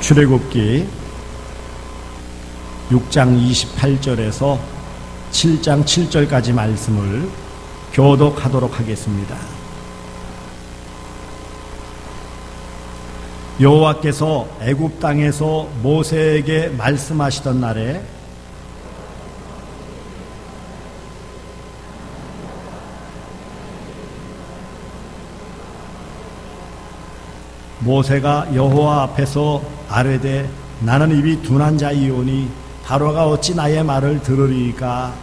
출애굽기 6장 28절에서 7장 7절까지 말씀을 교독하도록 하겠습니다. 여호와께서 애굽 땅에서 모세에게 말씀하시던 날에 모세가 여호와 앞에서 아뢰되 나는 입이 둔한 자이오니 바로가 어찌 나의 말을 들으리까?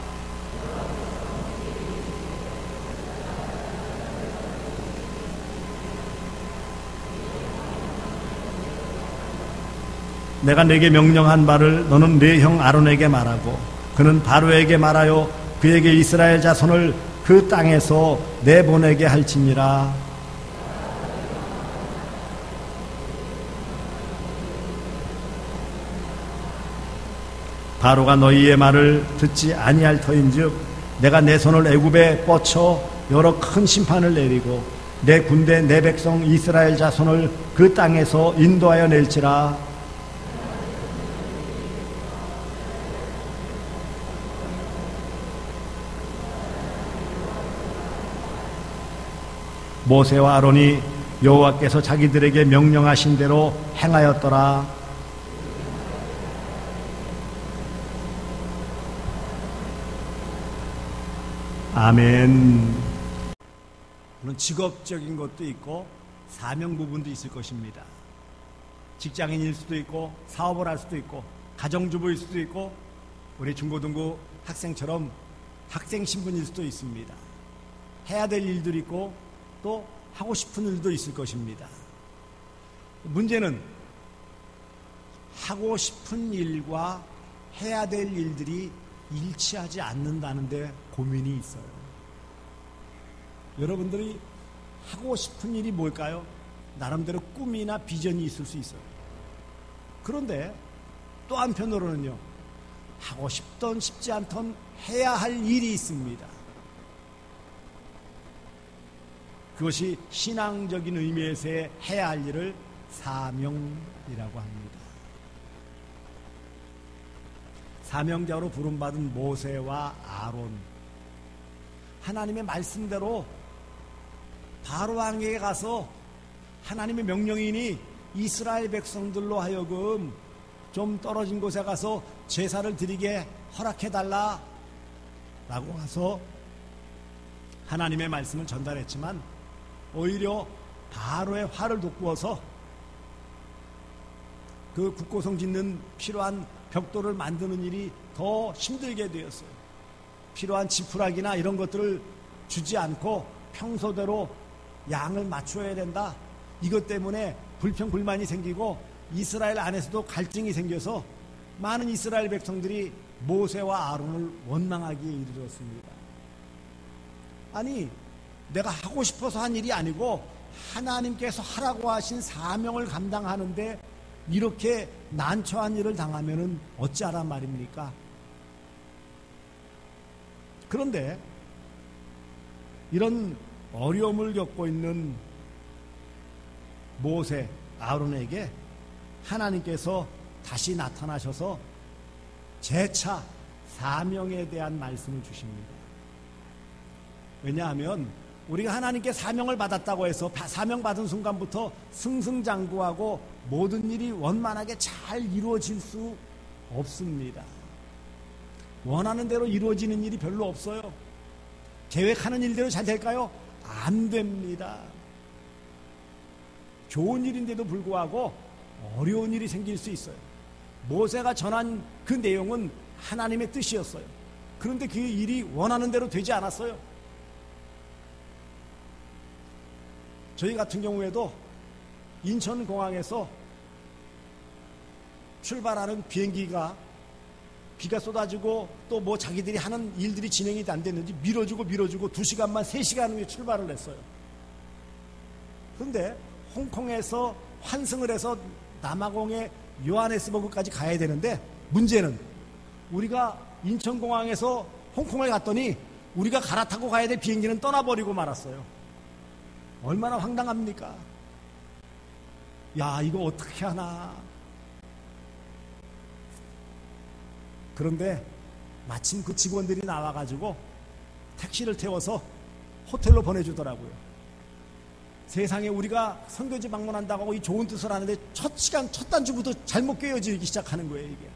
내가 네게 명령한 바를 너는 네 형 아론에게 말하고 그는 바로에게 말하여 그에게 이스라엘 자손을 그 땅에서 내보내게 할지니라. 바로가 너희의 말을 듣지 아니할 터인즉 내가 내 손을 애굽에 뻗쳐 여러 큰 심판을 내리고 내 군대 내 백성 이스라엘 자손을 그 땅에서 인도하여 낼지라. 모세와 아론이 여호와께서 자기들에게 명령하신 대로 행하였더라. 아멘. 물론 직업적인 것도 있고 사명 부분도 있을 것입니다. 직장인일 수도 있고 사업을 할 수도 있고 가정주부일 수도 있고 우리 중고등부 학생처럼 학생 신분일 수도 있습니다. 해야 될 일도 있고 또 하고 싶은 일도 있을 것입니다. 문제는 하고 싶은 일과 해야 될 일들이 일치하지 않는다는 데 고민이 있어요. 여러분들이 하고 싶은 일이 뭘까요? 나름대로 꿈이나 비전이 있을 수 있어요. 그런데 또 한편으로는요, 하고 싶던 싶지 않던 해야 할 일이 있습니다. 그것이 신앙적인 의미에서의 해야 할 일을 사명이라고 합니다. 사명자로 부름받은 모세와 아론, 하나님의 말씀대로 바로 왕에게 가서 하나님의 명령이니 이스라엘 백성들로 하여금 좀 떨어진 곳에 가서 제사를 드리게 허락해달라 라고 가서 하나님의 말씀을 전달했지만 오히려 바로의 화를 돋구어서 그 국고성 짓는 필요한 벽돌을 만드는 일이 더 힘들게 되었어요. 필요한 지푸라기나 이런 것들을 주지 않고 평소대로 양을 맞춰야 된다. 이것 때문에 불평불만이 생기고 이스라엘 안에서도 갈등이 생겨서 많은 이스라엘 백성들이 모세와 아론을 원망하기에 이르렀습니다. 아니, 내가 하고 싶어서 한 일이 아니고 하나님께서 하라고 하신 사명을 감당하는데 이렇게 난처한 일을 당하면은 어찌하란 말입니까? 그런데 이런 어려움을 겪고 있는 모세, 아론에게 하나님께서 다시 나타나셔서 재차 사명에 대한 말씀을 주십니다. 왜냐하면 우리가 하나님께 사명을 받았다고 해서 사명 받은 순간부터 승승장구하고 모든 일이 원만하게 잘 이루어질 수 없습니다. 원하는 대로 이루어지는 일이 별로 없어요. 계획하는 일대로 잘 될까요? 안 됩니다. 좋은 일인데도 불구하고 어려운 일이 생길 수 있어요. 모세가 전한 그 내용은 하나님의 뜻이었어요. 그런데 그 일이 원하는 대로 되지 않았어요. 저희 같은 경우에도 인천공항에서 출발하는 비행기가 비가 쏟아지고 또 뭐 자기들이 하는 일들이 진행이 안 됐는지 밀어주고 2시간만 3시간 후에 출발을 했어요. 그런데 홍콩에서 환승을 해서 남아공의 요하네스버그까지 가야 되는데 문제는 우리가 인천공항에서 홍콩을 갔더니 우리가 갈아타고 가야 될 비행기는 떠나버리고 말았어요. 얼마나 황당합니까? 야, 이거 어떻게 하나. 그런데 마침 그 직원들이 나와가지고 택시를 태워서 호텔로 보내주더라고요. 세상에 우리가 선교지 방문한다고 하고 이 좋은 뜻을 하는데 첫 시간, 첫 단추부터 잘못 꿰어지기 시작하는 거예요, 이게.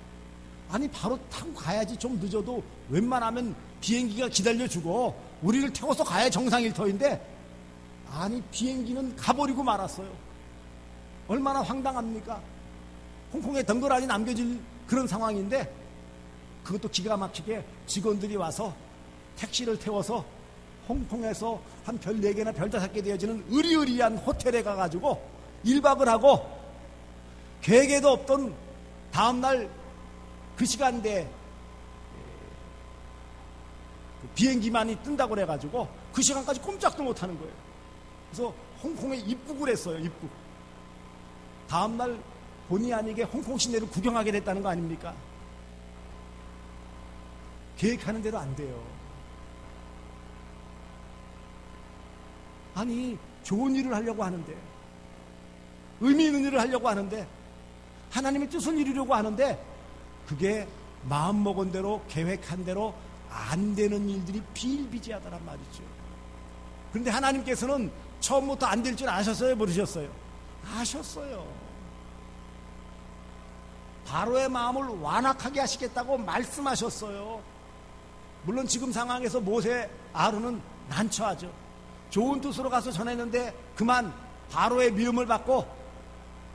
아니, 바로 타고 가야지. 좀 늦어도 웬만하면 비행기가 기다려주고 우리를 태워서 가야 정상일 터인데, 아니, 비행기는 가버리고 말았어요. 얼마나 황당합니까? 홍콩에 덩그러니 남겨질 그런 상황인데, 그것도 기가 막히게 직원들이 와서 택시를 태워서 홍콩에서 한 별 4개나 별 5개 되어지는 으리으리한 호텔에 가가지고 1박을 하고, 계획에도 없던 다음날 그 시간대에 비행기만이 뜬다고 그래가지고 그 시간까지 꼼짝도 못하는 거예요. 그래서 홍콩에 입국을 했어요. 입국. 다음날 본의 아니게 홍콩 시내를 구경하게 됐다는 거 아닙니까? 계획하는 대로 안 돼요. 아니, 좋은 일을 하려고 하는데, 의미 있는 일을 하려고 하는데, 하나님의 뜻을 이루려고 하는데, 그게 마음먹은 대로, 계획한 대로 안 되는 일들이 비일비재하다란 말이죠. 그런데 하나님께서는 처음부터 안 될 줄 아셨어요? 모르셨어요? 아셨어요. 바로의 마음을 완악하게 하시겠다고 말씀하셨어요. 물론 지금 상황에서 모세, 아론은 난처하죠. 좋은 뜻으로 가서 전했는데 그만 바로의 미움을 받고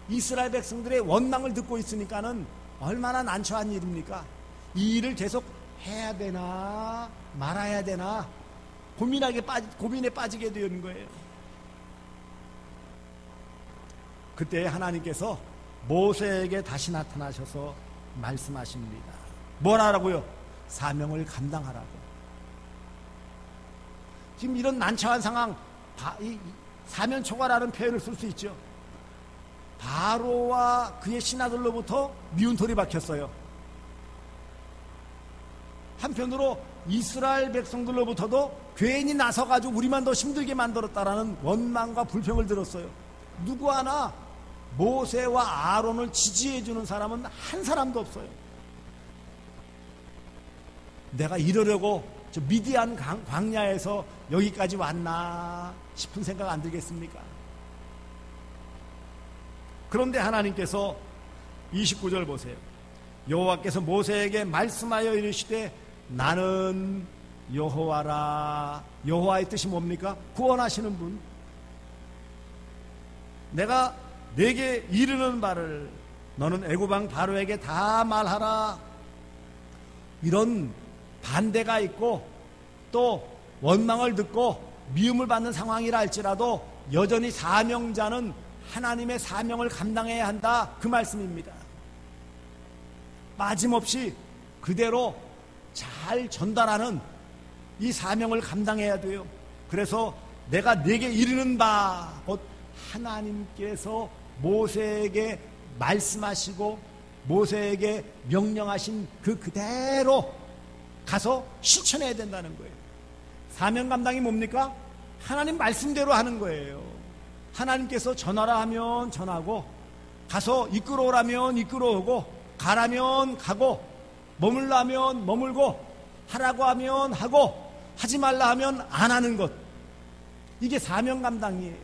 이스라엘 백성들의 원망을 듣고 있으니까는 얼마나 난처한 일입니까? 이 일을 계속 해야 되나 말아야 되나 고민에 빠지게 되는 거예요. 그때 하나님께서 모세에게 다시 나타나셔서 말씀하십니다. 뭘 하라고요? 사명을 감당하라고. 지금 이런 난처한 상황, 사면초가라는 표현을 쓸 수 있죠. 바로와 그의 신하들로부터 미운 돌이 박혔어요. 한편으로 이스라엘 백성들로부터도 괜히 나서가지고 우리만 더 힘들게 만들었다라는 원망과 불평을 들었어요. 누구 하나 모세와 아론을 지지해주는 사람은 한 사람도 없어요. 내가 이러려고 저 미디안 광야에서 여기까지 왔나 싶은 생각 안 들겠습니까? 그런데 하나님께서 29절 보세요. 여호와께서 모세에게 말씀하여 이르시되 나는 여호와라. 여호와의 뜻이 뭡니까? 구원하시는 분. 내가 내게 이르는 바를 너는 애굽왕 바로에게 다 말하라. 이런 반대가 있고 또 원망을 듣고 미움을 받는 상황이라 할지라도 여전히 사명자는 하나님의 사명을 감당해야 한다, 그 말씀입니다. 빠짐없이 그대로 잘 전달하는 이 사명을 감당해야 돼요. 그래서 내가 네게 이르는 바, 곧 하나님께서 모세에게 말씀하시고 모세에게 명령하신 그 그대로 가서 실천해야 된다는 거예요. 사명 감당이 뭡니까? 하나님 말씀대로 하는 거예요. 하나님께서 전하라 하면 전하고, 가서 이끌어오라면 이끌어오고, 가라면 가고, 머물라면 머물고, 하라고 하면 하고, 하지 말라 하면 안 하는 것. 이게 사명 감당이에요.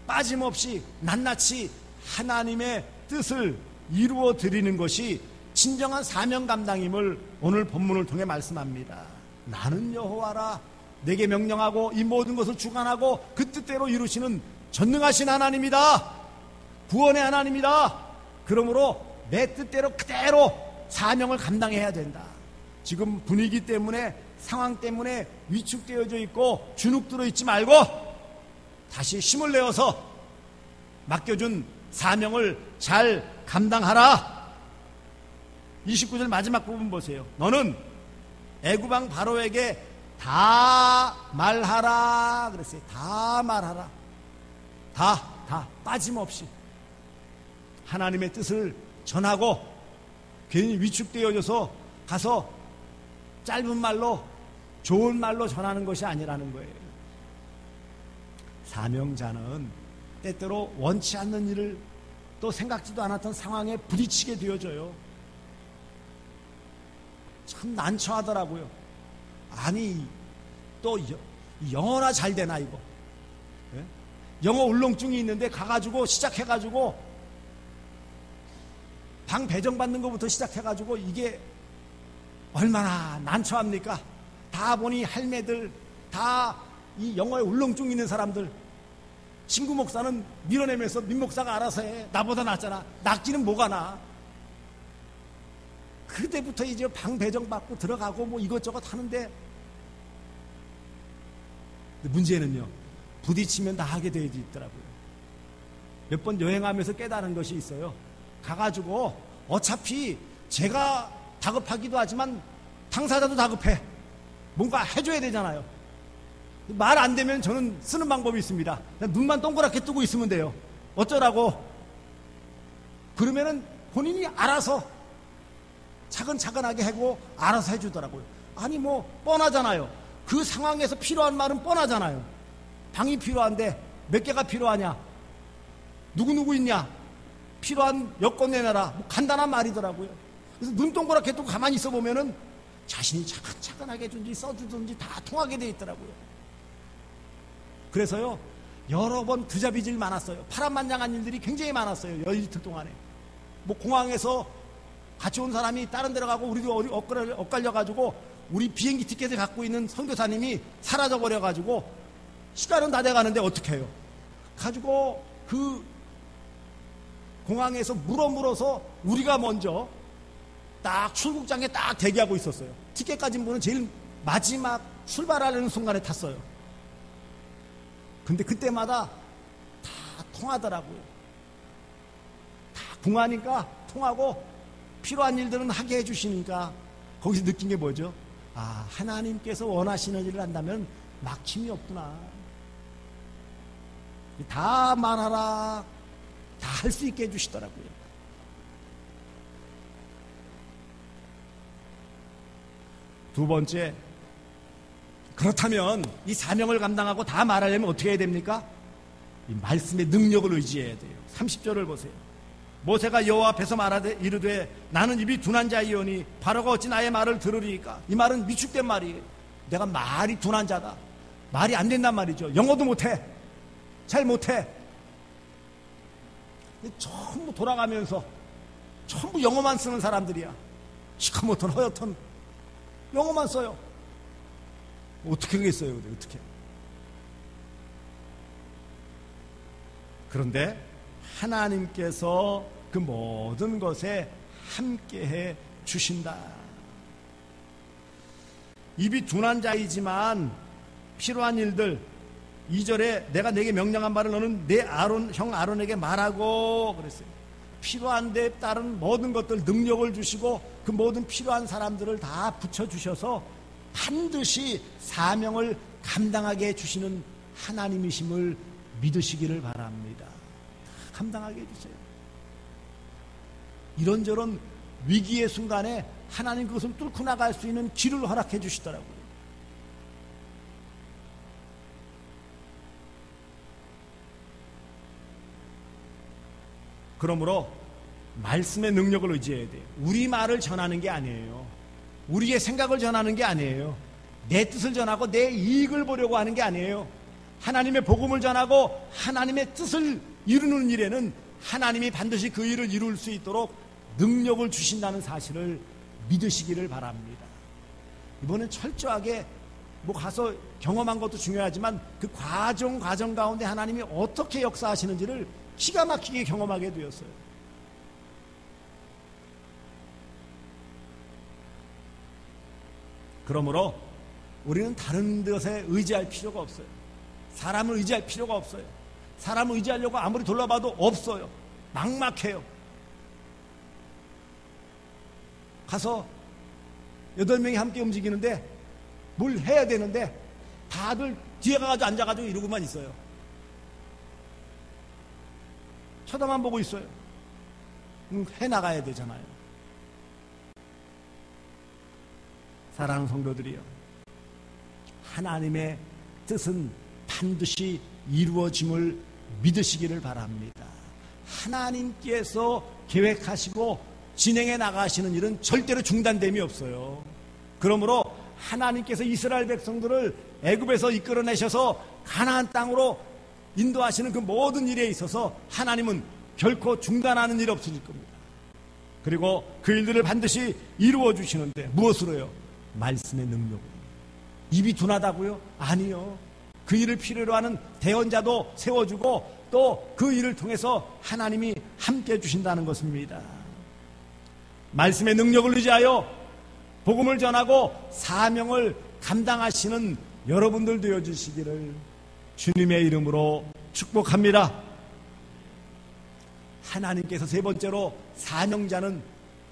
빠짐없이 낱낱이 하나님의 뜻을 이루어 드리는 것이 진정한 사명 감당임을 오늘 본문을 통해 말씀합니다. 나는 여호와라. 내게 명령하고 이 모든 것을 주관하고 그 뜻대로 이루시는 전능하신 하나님이다. 구원의 하나님이다. 그러므로 내 뜻대로 그대로 사명을 감당해야 된다. 지금 분위기 때문에, 상황 때문에 위축되어져 있고 주눅들어 있지 말고 다시 힘을 내어서 맡겨준 사명을 잘 감당하라. 29절 마지막 부분 보세요. 너는 애굽왕 바로에게 다 말하라 그랬어요. 다 말하라. 다 빠짐없이 하나님의 뜻을 전하고, 괜히 위축되어져서 가서 짧은 말로 좋은 말로 전하는 것이 아니라는 거예요. 사명자는 때때로 원치 않는 일을 또 생각지도 않았던 상황에 부딪히게 되어져요. 참 난처하더라고요. 아니, 또 영어나 잘 되나 이거. 예? 영어 울렁증이 있는데 가가지고 시작해가지고 방 배정받는 것부터 시작해가지고 이게 얼마나 난처합니까? 다 보니 할매들, 다 이 영어에 울렁증 있는 사람들. 친구 목사는 밀어내면서 민 목사가 알아서 해. 나보다 낫잖아. 낫기는 뭐가 나. 그때부터 이제 방 배정받고 들어가고 뭐 이것저것 하는데, 문제는요, 부딪히면 다 하게 되어 있더라고요. 몇 번 여행하면서 깨달은 것이 있어요. 가가지고 어차피 제가 다급하기도 하지만 당사자도 다급해. 뭔가 해줘야 되잖아요. 말 안 되면 저는 쓰는 방법이 있습니다. 눈만 동그랗게 뜨고 있으면 돼요. 어쩌라고? 그러면은 본인이 알아서 차근차근하게 하고 알아서 해주더라고요. 아니 뭐 뻔하잖아요. 그 상황에서 필요한 말은 뻔하잖아요. 방이 필요한데 몇 개가 필요하냐? 누구누구 있냐? 필요한 여권 내놔라. 뭐 간단한 말이더라고요. 그래서 눈 동그랗게 뜨고 가만히 있어 보면은 자신이 차근차근하게 해준지 써주든지 다 통하게 돼 있더라고요. 그래서요, 여러 번 드자비질 많았어요. 파란만장한 일들이 굉장히 많았어요. 열이틀 동안에. 뭐 공항에서 같이 온 사람이 다른 데로 가고 우리도 엇갈려가지고 우리 비행기 티켓을 갖고 있는 선교사님이 사라져버려가지고 시간은 다 돼가는데 어떻게 해요? 가지고 그 공항에서 물어서 우리가 먼저 딱 출국장에 딱 대기하고 있었어요. 티켓 가진 분은 제일 마지막 출발하려는 순간에 탔어요. 근데 그때마다 다 통하더라고요. 다 궁하니까 통하고 필요한 일들은 하게 해주시니까 거기서 느낀 게 뭐죠? 아, 하나님께서 원하시는 일을 한다면 막힘이 없구나. 다 말하라. 다 할 수 있게 해주시더라고요. 두 번째, 그렇다면 이 사명을 감당하고 다 말하려면 어떻게 해야 됩니까? 이 말씀의 능력을 의지해야 돼요. 30절을 보세요. 모세가 여호와 앞에서 말하되 이르되 나는 입이 둔한 자이오니 바로가 어찌 나의 말을 들으리까? 이 말은 위축된 말이에요. 내가 말이 둔한 자다. 말이 안 된단 말이죠. 영어도 못해. 잘 못해. 전부 돌아가면서 전부 영어만 쓰는 사람들이야. 시커멓던 허옇던 영어만 써요. 어떻게 하겠어요? 어떻게? 그런데 하나님께서 그 모든 것에 함께해 주신다. 입이 둔한 자이지만 필요한 일들 2절에 내가 내게 명령한 바를 너는 내 형 아론에게 말하고 그랬어요. 필요한 데 따른 모든 것들 능력을 주시고 그 모든 필요한 사람들을 다 붙여주셔서 반드시 사명을 감당하게 해주시는 하나님이심을 믿으시기를 바랍니다. 감당하게 해주세요. 이런저런 위기의 순간에 하나님 그것을 뚫고 나갈 수 있는 길을 허락해 주시더라고요. 그러므로 말씀의 능력을 의지해야 돼요. 우리 말을 전하는 게 아니에요. 우리의 생각을 전하는 게 아니에요. 내 뜻을 전하고 내 이익을 보려고 하는 게 아니에요. 하나님의 복음을 전하고 하나님의 뜻을 이루는 일에는 하나님이 반드시 그 일을 이룰 수 있도록 능력을 주신다는 사실을 믿으시기를 바랍니다. 이번엔 철저하게 뭐 가서 경험한 것도 중요하지만 그 과정 가운데 하나님이 어떻게 역사하시는지를 기가 막히게 경험하게 되었어요. 그러므로 우리는 다른 것에 의지할 필요가 없어요. 사람을 의지할 필요가 없어요. 사람을 의지하려고 아무리 돌아봐도 없어요. 막막해요. 가서 8명이 함께 움직이는데 뭘 해야 되는데 다들 뒤에 가가지고 앉아가지고 이러고만 있어요. 쳐다만 보고 있어요. 해나가야 되잖아요. 사랑하는 성도들이요, 하나님의 뜻은 반드시 이루어짐을 믿으시기를 바랍니다. 하나님께서 계획하시고 진행해 나가시는 일은 절대로 중단됨이 없어요. 그러므로 하나님께서 이스라엘 백성들을 애굽에서 이끌어내셔서 가나안 땅으로 인도하시는 그 모든 일에 있어서 하나님은 결코 중단하는 일 없으실 겁니다. 그리고 그 일들을 반드시 이루어 주시는데 무엇으로요? 말씀의 능력으로. 입이 둔하다고요? 아니요. 그 일을 필요로 하는 대언자도 세워주고 또 그 일을 통해서 하나님이 함께 해주신다는 것입니다. 말씀의 능력을 의지하여 복음을 전하고 사명을 감당하시는 여러분들 되어주시기를 주님의 이름으로 축복합니다. 하나님께서 세 번째로 사명자는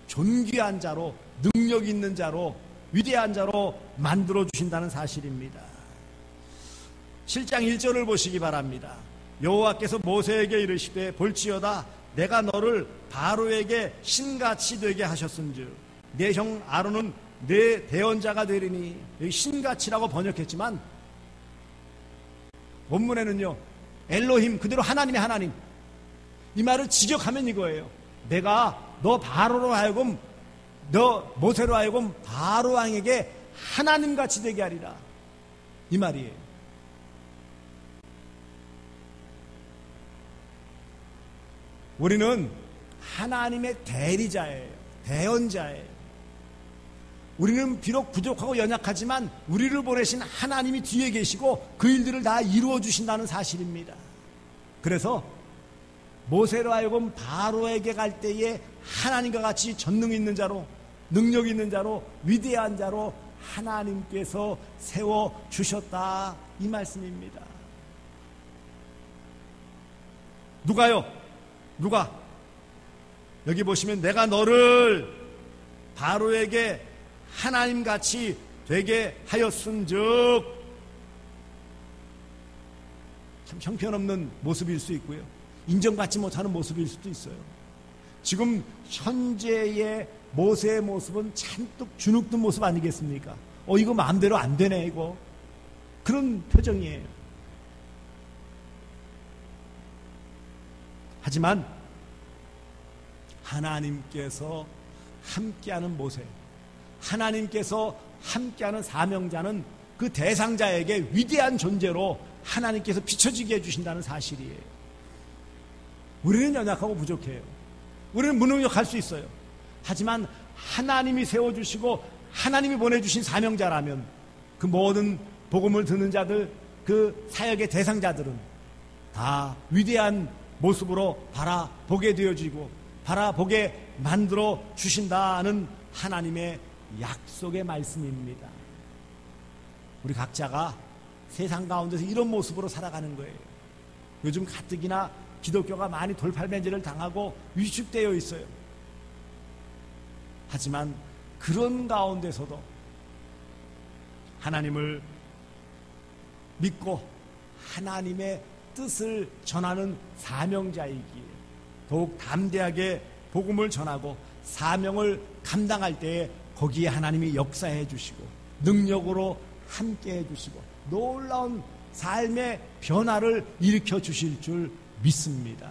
존귀한 자로, 능력 있는 자로, 위대한 자로 만들어 주신다는 사실입니다. 7장 1절을 보시기 바랍니다. 여호와께서 모세에게 이르시되 볼지어다 내가 너를 바로에게 신같이 되게 하셨은즉 내 형 아론은 내 대언자가 되리니. 여기 신같이라고 번역했지만 원문에는요 엘로힘, 그대로 하나님의 하나님, 이 말을 직역하면 이거예요. 내가 너 바로로 하여금, 너 모세로 하여금 바로 왕에게 하나님같이 되게 하리라, 이 말이에요. 우리는 하나님의 대리자예요. 대언자예요. 우리는 비록 부족하고 연약하지만 우리를 보내신 하나님이 뒤에 계시고 그 일들을 다 이루어 주신다는 사실입니다. 그래서 모세로 하여금 바로에게 갈 때에 하나님과 같이 전능 있는 자로, 능력 있는 자로, 위대한 자로 하나님께서 세워주셨다, 이 말씀입니다. 누가요? 누가? 여기 보시면 내가 너를 바로에게 하나님같이 되게 하였은즉, 참 형편없는 모습일 수 있고요, 인정받지 못하는 모습일 수도 있어요. 지금 현재의 모세의 모습은 잔뜩 주눅든 모습 아니겠습니까? 이거 마음대로 안 되네, 이거. 그런 표정이에요. 하지만 하나님께서 함께하는 모세, 하나님께서 함께하는 사명자는 그 대상자에게 위대한 존재로 하나님께서 비춰지게 해주신다는 사실이에요. 우리는 연약하고 부족해요. 우리는 무능력할 수 있어요. 하지만 하나님이 세워주시고 하나님이 보내주신 사명자라면 그 모든 복음을 듣는 자들, 그 사역의 대상자들은 다 위대한 모습으로 바라보게 되어지고 바라보게 만들어 주신다는 하나님의 약속의 말씀입니다. 우리 각자가 세상 가운데서 이런 모습으로 살아가는 거예요. 요즘 가뜩이나 기독교가 많이 돌팔매질을 당하고 위축되어 있어요. 하지만 그런 가운데서도 하나님을 믿고 하나님의 뜻을 전하는 사명자이기에 더욱 담대하게 복음을 전하고 사명을 감당할 때에 거기에 하나님이 역사해 주시고 능력으로 함께 해 주시고 놀라운 삶의 변화를 일으켜 주실 줄 믿습니다.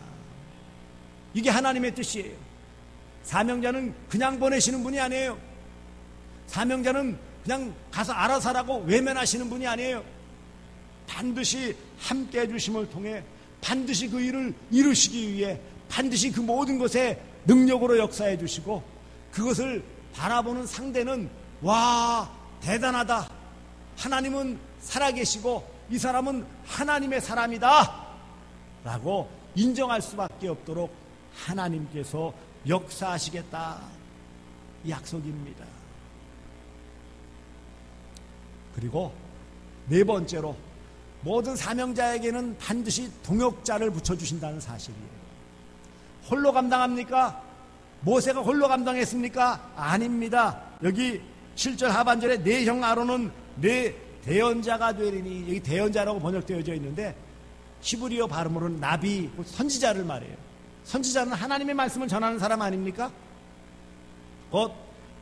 이게 하나님의 뜻이에요. 사명자는 그냥 보내시는 분이 아니에요. 사명자는 그냥 가서 알아서 하라고 외면하시는 분이 아니에요. 반드시 함께 해주심을 통해 반드시 그 일을 이루시기 위해 반드시 그 모든 것에 능력으로 역사해 주시고 그것을 바라보는 상대는 와, 대단하다, 하나님은 살아계시고 이 사람은 하나님의 사람이다 라고 인정할 수밖에 없도록 하나님께서 역사하시겠다, 이 약속입니다. 그리고 네 번째로 모든 사명자에게는 반드시 동역자를 붙여주신다는 사실이에요. 홀로 감당합니까? 모세가 홀로 감당했습니까? 아닙니다. 여기 7절 하반절에 내 형 아론은 내 대언자가 되리니, 여기 대언자라고 번역되어져 있는데 히브리어 발음으로는 나비, 선지자를 말해요. 선지자는 하나님의 말씀을 전하는 사람 아닙니까? 곧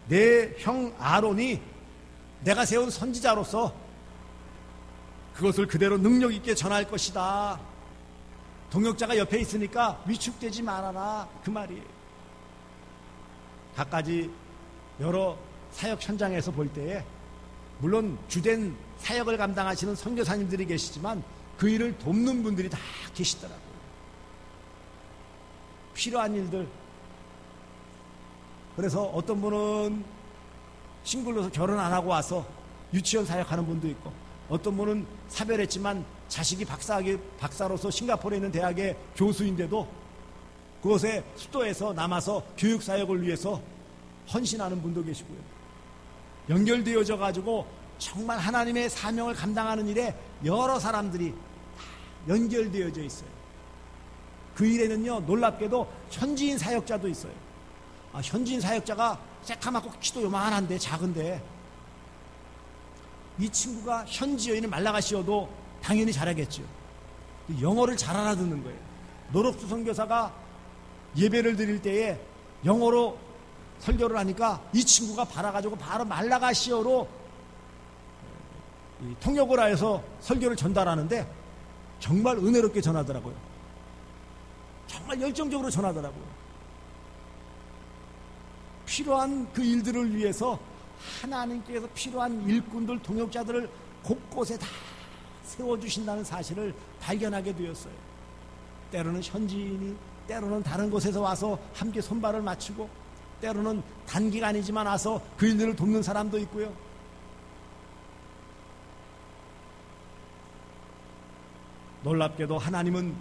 내 형 아론이 내가 세운 선지자로서 그것을 그대로 능력 있게 전할 것이다. 동역자가 옆에 있으니까 위축되지 말아라, 그 말이에요. 갖가지 여러 사역 현장에서 볼 때에 물론 주된 사역을 감당하시는 선교사님들이 계시지만 그 일을 돕는 분들이 다 계시더라고요. 필요한 일들. 그래서 어떤 분은 싱글로서 결혼 안 하고 와서 유치원 사역하는 분도 있고, 어떤 분은 사별했지만 자식이 박사로서 싱가포르에 있는 대학의 교수인데도 그곳에 수도에서 남아서 교육 사역을 위해서 헌신하는 분도 계시고요. 연결되어져 가지고 정말 하나님의 사명을 감당하는 일에 여러 사람들이 연결되어져 있어요. 그 일에는요, 놀랍게도 현지인 사역자도 있어요. 현지인 사역자가 새카맣고 키도 요만한데, 작은데, 이 친구가 현지 여인은 말라가시어도 당연히 잘하겠죠. 영어를 잘 알아듣는 거예요. 노록수 선교사가 예배를 드릴 때에 영어로 설교를 하니까 이 친구가 받아가지고 바로 말라가시어로 통역을 하여서 설교를 전달하는데 정말 은혜롭게 전하더라고요. 정말 열정적으로 전하더라고요. 필요한 그 일들을 위해서 하나님께서 필요한 일꾼들, 동역자들을 곳곳에 다 세워주신다는 사실을 발견하게 되었어요. 때로는 현지인이, 때로는 다른 곳에서 와서 함께 손발을 맞추고, 때로는 단기간이지만 와서 그 일들을 돕는 사람도 있고요. 놀랍게도 하나님은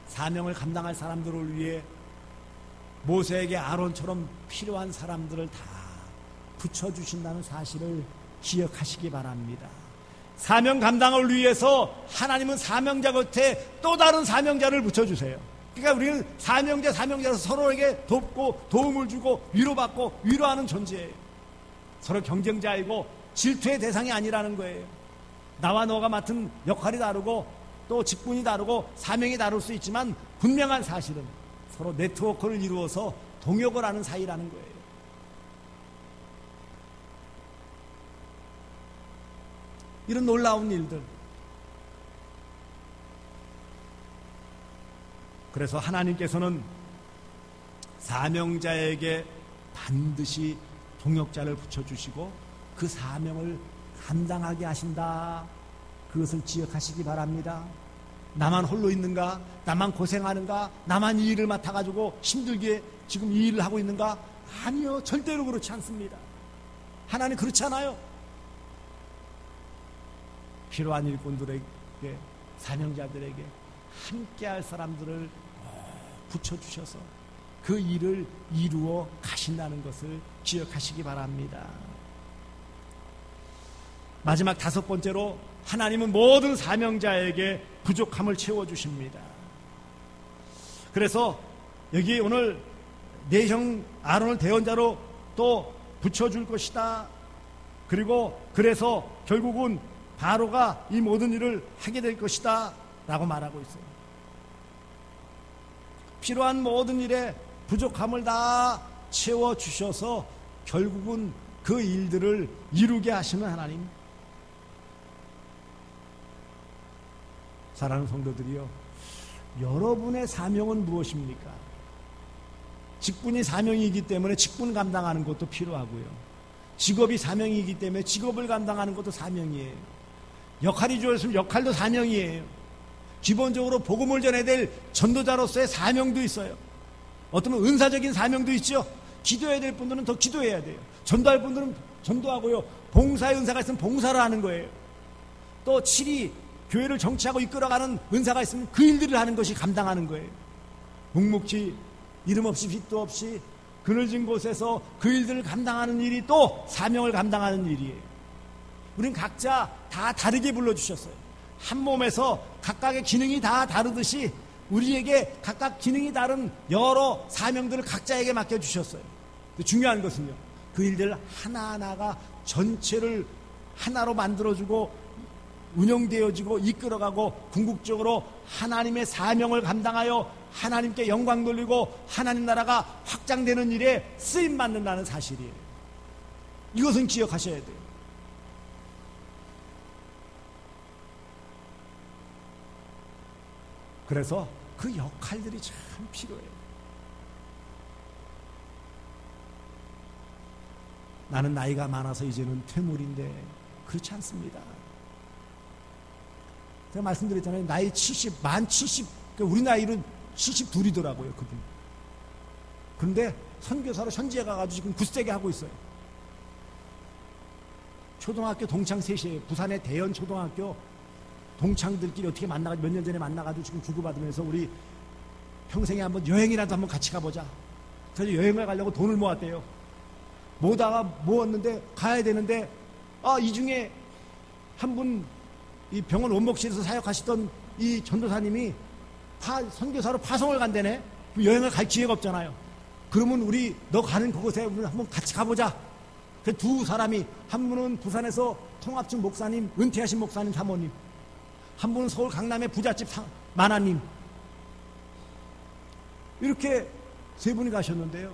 사명을 감당할 사람들을 위해 모세에게 아론처럼 필요한 사람들을 다 붙여주신다는 사실을 기억하시기 바랍니다. 사명 감당을 위해서 하나님은 사명자 곁에 또 다른 사명자를 붙여주세요. 그러니까 우리는 사명자로서 서로에게 돕고 도움을 주고 위로받고 위로하는 존재예요. 서로 경쟁자이고 질투의 대상이 아니라는 거예요. 나와 너가 맡은 역할이 다르고 또 직분이 다르고 사명이 다를 수 있지만 분명한 사실은 서로 네트워크를 이루어서 동역을 하는 사이라는 거예요. 이런 놀라운 일들. 그래서 하나님께서는 사명자에게 반드시 동역자를 붙여주시고 그 사명을 감당하게 하신다. 그것을 기억하시기 바랍니다. 나만 홀로 있는가? 나만 고생하는가? 나만 이 일을 맡아가지고 힘들게 지금 이 일을 하고 있는가? 아니요, 절대로 그렇지 않습니다. 하나님 그렇지 않아요. 필요한 일꾼들에게, 사명자들에게 함께할 사람들을 붙여주셔서 그 일을 이루어 가신다는 것을 기억하시기 바랍니다. 마지막 5번째로 하나님은 모든 사명자에게 부족함을 채워주십니다. 그래서 여기 오늘 내 형 아론을 대언자로 또 붙여줄 것이다. 그리고 그래서 결국은 바로가 이 모든 일을 하게 될 것이다 라고 말하고 있어요. 필요한 모든 일에 부족함을 다 채워주셔서 결국은 그 일들을 이루게 하시는 하나님. 사랑하는 성도들이요, 여러분의 사명은 무엇입니까? 직분이 사명이기 때문에 직분 감당하는 것도 필요하고요, 직업이 사명이기 때문에 직업을 감당하는 것도 사명이에요. 역할이 주어졌으면 역할도 사명이에요. 기본적으로 복음을 전해야 될 전도자로서의 사명도 있어요. 어떤 은사적인 사명도 있죠. 기도해야 될 분들은 더 기도해야 돼요. 전도할 분들은 전도하고요, 봉사의 은사가 있으면 봉사를 하는 거예요. 또 칠이 교회를 정치하고 이끌어가는 은사가 있으면 그 일들을 하는 것이 감당하는 거예요. 묵묵히 이름 없이 빚도 없이 그늘진 곳에서 그 일들을 감당하는 일이 또 사명을 감당하는 일이에요. 우린 각자 다 다르게 불러주셨어요. 한 몸에서 각각의 기능이 다 다르듯이 우리에게 각각 기능이 다른 여러 사명들을 각자에게 맡겨주셨어요. 중요한 것은요, 그 일들 하나하나가 전체를 하나로 만들어주고 운영되어지고 이끌어가고 궁극적으로 하나님의 사명을 감당하여 하나님께 영광 돌리고 하나님 나라가 확장되는 일에 쓰임받는다는 사실이에요. 이것은 기억하셔야 돼요. 그래서 그 역할들이 참 필요해요. 나는 나이가 많아서 이제는 퇴물인데 그렇지 않습니다. 제가 말씀드렸잖아요. 나이 70, 만 70, 우리 나이로 72이더라고요, 그분. 그런데 선교사로 현지에 가가지고 지금 굳세게 하고 있어요. 초등학교 동창 셋이에요. 부산의 대연 초등학교 동창들끼리 어떻게 만나가지고 몇 년 전에 만나가지고 지금 주고받으면서 우리 평생에 한번 여행이라도 한번 같이 가보자. 그래서 여행을 가려고 돈을 모았대요. 모다가 모았는데 가야 되는데 이 중에 한 분 이 병원 원목실에서 사역하시던 이 전도사님이 선교사로 파송을 간대네. 여행을 갈 기회가 없잖아요. 그러면 우리 너 가는 그곳에 우리 한번 같이 가보자. 그 두 사람이 한 분은 부산에서 통합증 목사님, 은퇴하신 목사님 사모님, 한 분은 서울 강남의 부잣집 마나님, 이렇게 세 분이 가셨는데요.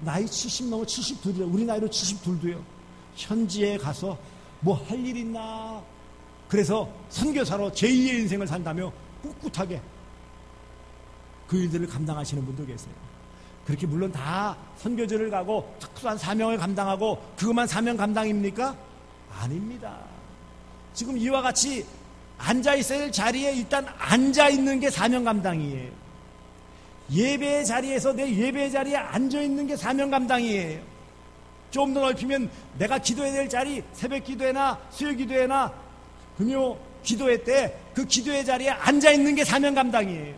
나이 70 넘어 72이요. 우리 나이로 72도요. 현지에 가서 뭐 할 일 있나? 그래서 선교사로 제2의 인생을 산다며 꿋꿋하게 그 일들을 감당하시는 분도 계세요. 그렇게 물론 다 선교지를 가고 특수한 사명을 감당하고 그것만 사명 감당입니까? 아닙니다. 지금 이와 같이 앉아있어야 할 자리에 일단 앉아있는 게 사명 감당이에요. 예배의 자리에서 내 예배의 자리에 앉아있는 게 사명 감당이에요. 좀 더 넓히면 내가 기도해야 될 자리, 새벽 기도회나 수요 기도회나 금요 기도회 때 그 기도의 자리에 앉아있는 게 사명 감당이에요.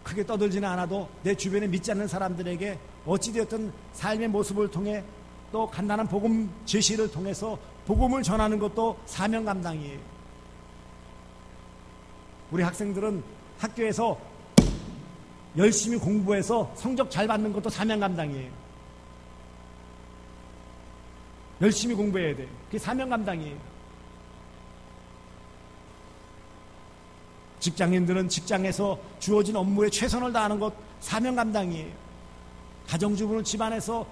크게 떠들지는 않아도 내 주변에 믿지 않는 사람들에게 어찌되었든 삶의 모습을 통해 또 간단한 복음 제시를 통해서 복음을 전하는 것도 사명 감당이에요. 우리 학생들은 학교에서 열심히 공부해서 성적 잘 받는 것도 사명 감당이에요. 열심히 공부해야 돼요. 그게 사명 감당이에요. 직장인들은 직장에서 주어진 업무에 최선을 다하는 것 사명 감당이에요. 가정주부는 집안에서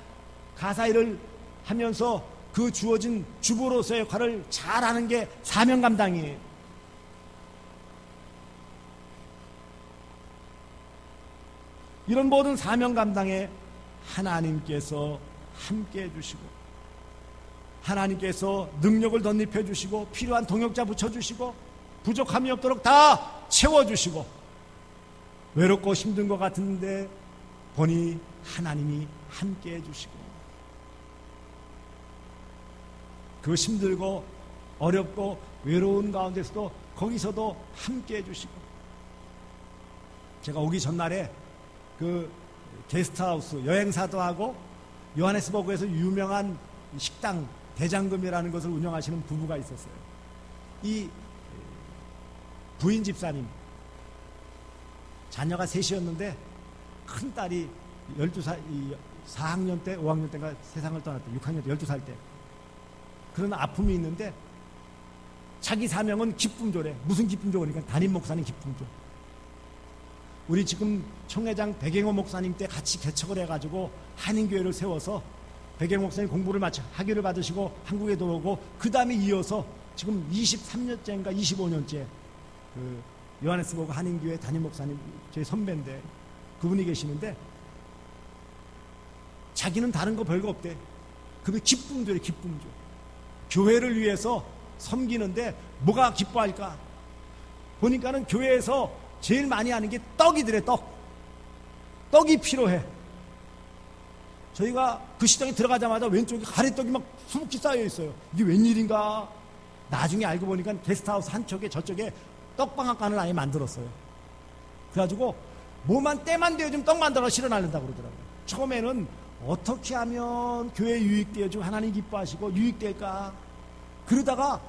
가사일을 하면서 그 주어진 주부로서의 역할을 잘하는 게 사명 감당이에요. 이런 모든 사명 감당에 하나님께서 함께 해주시고 하나님께서 능력을 덧입혀 주시고 필요한 동역자 붙여주시고 부족함이 없도록 다 채워주시고 외롭고 힘든 것 같은데 보니 하나님이 함께 해주시고 그 힘들고 어렵고 외로운 가운데서도 거기서도 함께 해주시고 제가 오기 전날에 그 게스트하우스 여행사도 하고 요하네스버그에서 유명한 식당 대장금이라는 것을 운영하시는 부부가 있었어요. 이 부인 집사님 자녀가 셋이었는데 큰 딸이 12살 4학년 때 5학년 때인가 세상을 떠났대. 6학년 때 12살 때 그런 아픔이 있는데 자기 사명은 기쁨조래. 무슨 기쁨조? 그러니까 담임 목사님 기쁨조. 우리 지금 총회장 백영호 목사님 때 같이 개척을 해가지고 한인교회를 세워서 백영호 목사님 공부를 마쳐 학위를 받으시고 한국에 들어오고 그 다음에 이어서 지금 23년째인가 25년째 그 요하네스버그 한인교회 담임 목사님 저희 선배인데 그분이 계시는데 자기는 다른 거 별거 없대. 그게 기쁨조래. 기쁨조. 교회를 위해서 섬기는데 뭐가 기뻐할까? 보니까는 교회에서 제일 많이 하는 게 떡이더래. 떡이 필요해. 저희가 그 식당에 들어가자마자 왼쪽에 가래떡이 막 수북히 쌓여 있어요. 이게 웬일인가? 나중에 알고 보니까 게스트하우스 한쪽에 저쪽에 떡방앗간을 아예 만들었어요. 그래가지고 뭐만 때만 되어주면 떡 만들어 실어날린다고 그러더라고요. 처음에는 어떻게 하면 교회 유익되어지고 하나님 기뻐하시고 유익될까? 그러다가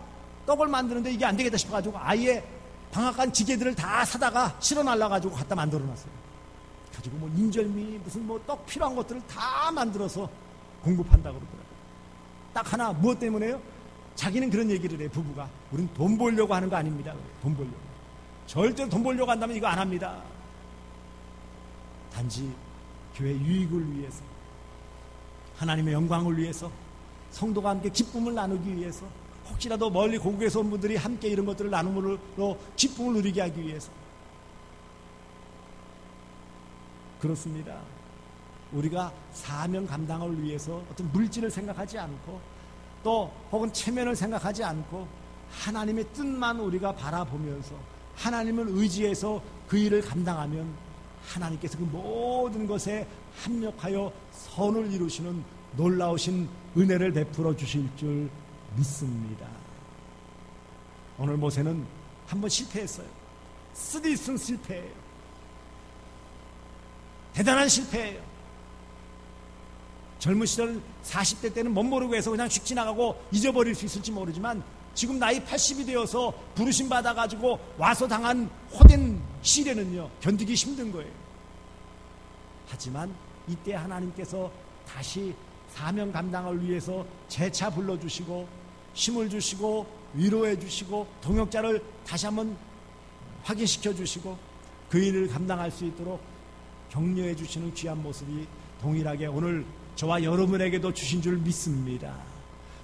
떡을 만드는데 이게 안 되겠다 싶어가지고 아예 방앗간 기계들을 다 사다가 실어날라가지고 갖다 만들어놨어요. 가지고 뭐 인절미 무슨 뭐 떡 필요한 것들을 다 만들어서 공급한다고 그러더라고요. 딱 하나 무엇 때문에요? 자기는 그런 얘기를 해요. 부부가 우린 돈 벌려고 하는 거 아닙니다. 돈 벌려고 절대로 돈 벌려고 한다면 이거 안 합니다. 단지 교회 유익을 위해서 하나님의 영광을 위해서 성도가 함께 기쁨을 나누기 위해서 혹시라도 멀리 고국에서 온 분들이 함께 이런 것들을 나눔으로 기쁨을 누리게 하기 위해서. 그렇습니다. 우리가 사명 감당을 위해서 어떤 물질을 생각하지 않고 또 혹은 체면을 생각하지 않고 하나님의 뜻만 우리가 바라보면서 하나님을 의지해서 그 일을 감당하면 하나님께서 그 모든 것에 합력하여 선을 이루시는 놀라우신 은혜를 베풀어 주실 줄 믿습니다. 오늘 모세는 한번 실패했어요. 쓰디쓴 실패예요. 대단한 실패예요. 젊은 시절 40대 때는 못 모르고 해서 그냥 휙 지나가고 잊어버릴 수 있을지 모르지만 지금 나이 80이 되어서 부르심 받아가지고 와서 당한 호된 시련은요 견디기 힘든 거예요. 하지만 이때 하나님께서 다시 사명 감당을 위해서 재차 불러주시고 힘을 주시고 위로해 주시고 동역자를 다시 한번 확인시켜 주시고 그 일을 감당할 수 있도록 격려해 주시는 귀한 모습이 동일하게 오늘 저와 여러분에게도 주신 줄 믿습니다.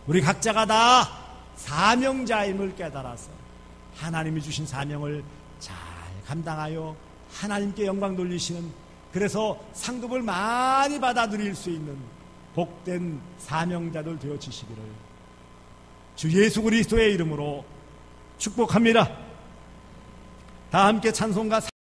우리 각자가 다 사명자임을 깨달아서 하나님이 주신 사명을 잘 감당하여 하나님께 영광 돌리시는, 그래서 상급을 많이 받아 누릴 수 있는 복된 사명자들 되어지시기를 주 예수 그리스도의 이름으로 축복합니다. 다 함께 찬송가